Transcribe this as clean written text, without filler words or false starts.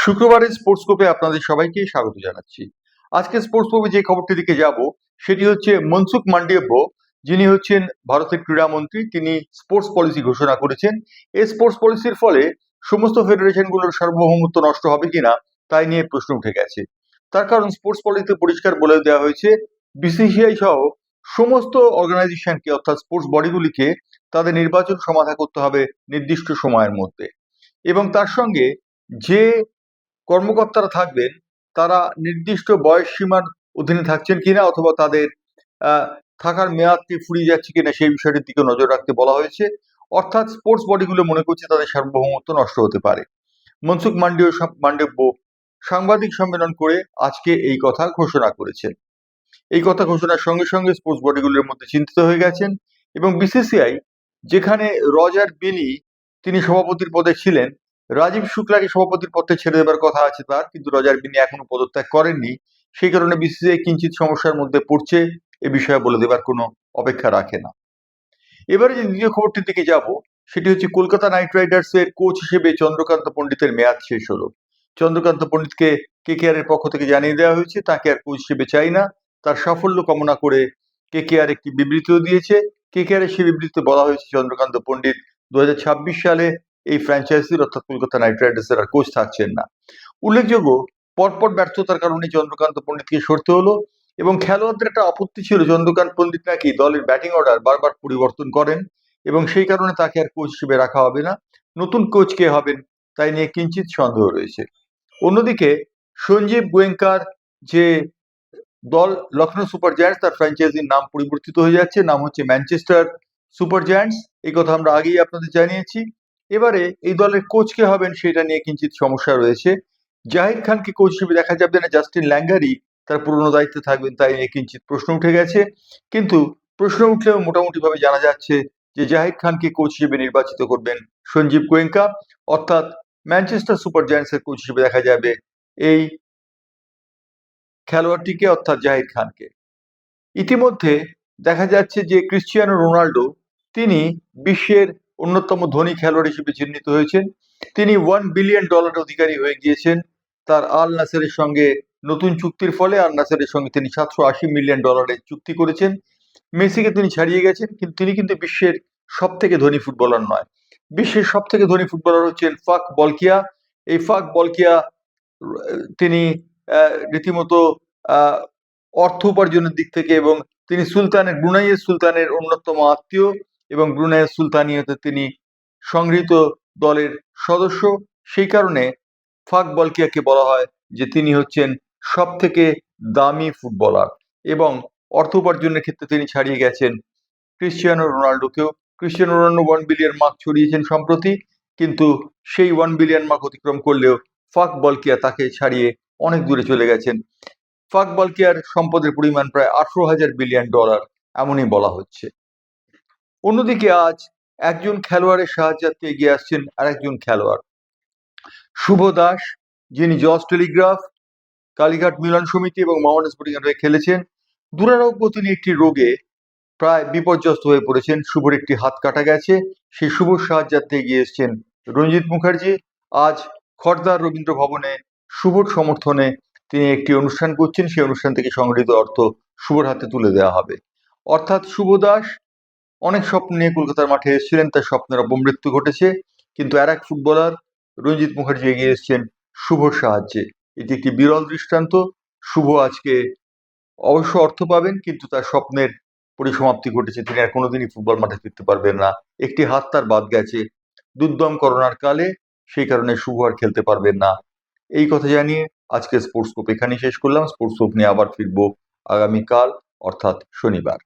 শুক্রবারের স্পোর্টস স্কোপে আপনাদের সবাইকে স্বাগত জানাচ্ছি। আজকে স্পোর্টস স্কোপে যে খবরটি দিকে যাব সেটি হচ্ছে মনসুখ মান্ডাভিয়া, যিনি হচ্ছেন ভারতের ক্রীড়ামন্ত্রী। তিনি স্পোর্টস পলিসি ঘোষণা করেছেন। এই স্পোর্টস পলিসির ফলে সমস্ত ফেডারেশনগুলোর সার্বভৌমত্ব নষ্ট হবে কিনা তাই নিয়ে প্রশ্ন উঠে গেছে। তার কারণ স্পোর্টস পলিসিতে পরিষ্কার বলে দেওয়া হয়েছে বিসিসিআই সহ সমস্ত অর্গানাইজেশনকে অর্থাৎ স্পোর্টস বডিগুলিকে তাদের নির্বাচন সমাধা করতে হবে নির্দিষ্ট সময়ের মধ্যে, এবং তার সঙ্গে যে কর্মকর্তারা থাকবেন তারা নির্দিষ্ট বয়স সীমার অধীনে থাকছেন কিনা অথবা তাদের থাকার মেয়াদটি ফুরিয়ে যাচ্ছে কিনা সেই বিষয়টির দিকে নজর রাখতে বলা হয়েছে। অর্থাৎ স্পোর্টস বডিগুলো মনে করছে তাদের সার্বভৌমত্ব নষ্ট হতে পারে। মনসুখ মান্ডাভিয়া সাংবাদিক সম্মেলন করে আজকে এই কথা ঘোষণা করেছেন। এই কথা ঘোষণার সঙ্গে সঙ্গে স্পোর্টস বডিগুলোর মধ্যে চিন্তিত হয়ে গেছেন, এবং বিসিসিআই যেখানে রজার বিনি তিনি সভাপতির পদে ছিলেন, রাজীব শুক্লাকে সভাপতির পদে ছেড়ে দেবার কথা আছে তার, কিন্তু রজার বিনি এখনো পদত্যাগ করেননি। সেই কারণে বিসিসিআই কিঞ্চিত সমস্যার মধ্যে পড়ছে, এ বিষয়ে বলে দেবার কোনো অপেক্ষা রাখে না। এবারে যে দ্বিতীয় খবরটির দিকে যাব সেটি হচ্ছে কলকাতা নাইট রাইডার্সের কোচ হিসেবে চন্দ্রকান্ত পণ্ডিতের মেয়াদ শেষ হলো। চন্দ্রকান্ত পণ্ডিতকে কেকেআর এর পক্ষ থেকে জানিয়ে দেওয়া হয়েছে তাকে আর কোচ হিসেবে চাই না। তার সাফল্য কামনা করে কেকেআর একটি বিবৃতিও দিয়েছে। কেকেআর এর সেই বিবৃতিতে বলা হয়েছে চন্দ্রকান্ত পণ্ডিত 2026 সালে এই ফ্র্যাঞ্চাইজির অর্থাৎ কলকাতা নাইট রাইডার্সের আর কোচ থাকছেন না। উল্লেখযোগ্য, পরপর ব্যর্থতার কারণে চন্দ্রকান্ত পণ্ডিতকে সরতে হলো, এবং খেলোয়াড়দের একটা আপত্তি ছিল চন্দ্রকান্ত পণ্ডিত নাকি দলের ব্যাটিং অর্ডার বারবার পরিবর্তন করেন, এবং সেই কারণে তাকে আর কোচ হিসেবে রাখা হবে না। নতুন কোচ কে হবেন তাই নিয়ে কিঞ্চিত সন্দেহ রয়েছে। অন্যদিকে সঞ্জীব গোয়েঙ্কার যে দল লখনৌ সুপার জায়ান্টস, তার ফ্র্যাঞ্চাইজির নাম পরিবর্তিত হয়ে যাচ্ছে, নাম হচ্ছে ম্যানচেস্টার সুপার জায়ান্টস। এই কথা আমরা আগেই আপনাদের জানিয়েছি। এবারে এই দলের কোচ কে হবেন সেটা নিয়ে কিঞ্চিত সমস্যা রয়েছে। জাহিদ খানকে কোচ হিসেবে দেখা যাবে না, জাস্টিন ল্যাঙ্গারি তার পুরনো দায়িত্বে থাকবেন, তাই নিয়ে কিঞ্চিত প্রশ্ন উঠে গেছে। কিন্তু প্রশ্ন উঠলেও মোটামুটি ভাবে জানা যাচ্ছে যে জাহিদ খানকে কোচ হিসেবে নির্বাচিত করবেন সঞ্জীব গোয়েঙ্কা, অর্থাৎ ম্যানচেস্টার সুপার জায়ান্টসের কোচ হিসেবে দেখা যাবে এই খেলোয়াড়টিকে, অর্থাৎ জাহিদ খানকে। ইতিমধ্যে দেখা যাচ্ছে যে ক্রিশ্চিয়ানো রোনাল্ডো তিনি বিশ্বের অন্যতম ধনী খেলোয়াড় হিসেবে চিহ্নিত হয়েছেন। তিনি $1 বিলিয়ন অধিকারী হয়ে গিয়েছেন তার আল নাসেরের সঙ্গে নতুন চুক্তির ফলে। আল নাসেরের সঙ্গে তিনি $780 মিলিয়ন চুক্তি করেছেন। মেসিকে তিনি ছাড়িয়ে গেছেন, কিন্তু তিনি কিন্তু বিশ্বের সব থেকে ধনী ফুটবলার নয়। বিশ্বের সব থেকে ধনী ফুটবলার হচ্ছেন ফাক বলকিয়া। এই ফাক বলকিয়া তিনি রীতিমতো অর্থ উপার্জনের দিক থেকে, এবং তিনি ব্রুনাইয়ের সুলতানের অন্যতম আত্মীয়, এবং ব্রুনাইয়ের সুলতানিয়তে তিনি সংগৃহীত দলের সদস্য। সেই কারণে ফাক বলকিয়াকে বলা হয় যে তিনি হচ্ছেন সব থেকে দামি ফুটবলার, এবং অর্থ উপার্জনের ক্ষেত্রে তিনি ছাড়িয়ে গেছেন ক্রিশ্চিয়ানো রোনাল্ডোকেও। ক্রিশ্চিয়ানো রোনাল্ডো 1 বিলিয়ন মার্ক ছড়িয়েছেন সম্প্রতি, কিন্তু সেই 1 বিলিয়ন মার্ক অতিক্রম করলেও ফাক বলকিয়া তাকে ছাড়িয়ে অনেক দূরে চলে গেছেন। ফাক বলকিয়ার সম্পদের পরিমাণ প্রায় $18,000 বিলিয়ন, এমনই বলা হচ্ছে। অন্যদিকে আজ একজন খেলোয়াড়ের সাহায্যার্থে এগিয়ে আসছেন আরেকজন খেলোয়াড়, শুভ দাস, যিনি জস টেলিগ্রাফ, কালীঘাট মিলন সমিতি এবং মোহামেডান স্পোর্টিং এর হয়ে খেলেছেন। দুরারোগ্য তিনি একটি রোগে প্রায় বিপর্যস্ত হয়ে পড়েছেন। শুভর একটি হাত কাটা গেছে। সেই শুভর সাহায্যার্থে এগিয়ে এসছেন রঞ্জিত মুখার্জি। আজ খড়দার রবীন্দ্র ভবনে শুভর সমর্থনে তিনি একটি অনুষ্ঠান করছেন। সেই অনুষ্ঠান থেকে সংগৃহীত অর্থ শুভর হাতে তুলে দেওয়া হবে। অর্থাৎ শুভ দাস অনেক স্বপ্ন নিয়ে কলকাতার মাঠে এসেছিলেন, তার স্বপ্নের অপমৃত্যু ঘটেছে, কিন্তু আর এক ফুটবলার রঞ্জিত মুখার্জি এগিয়ে এসছেন শুভর সাহায্যে। এটি একটি বিরল দৃষ্টান্ত। শুভ আজকে অবশ্য অর্থ পাবেন, কিন্তু তার স্বপ্নের পরিসমাপ্তি ঘটেছে। তিনি আর কোনোদিনই ফুটবল মাঠে ফিরতে পারবেন না। একটি হাত তার বাদ গেছে দুর্দম করোনার কালে, সেই কারণে শুভ আর খেলতে পারবেন না। এই কথা জানিয়ে আজকে স্পোর্টস স্কোপ এখানেই শেষ করলাম। স্পোর্টস স্কোপ নিয়ে আবার ফিরবো আগামীকাল, অর্থাৎ শনিবার।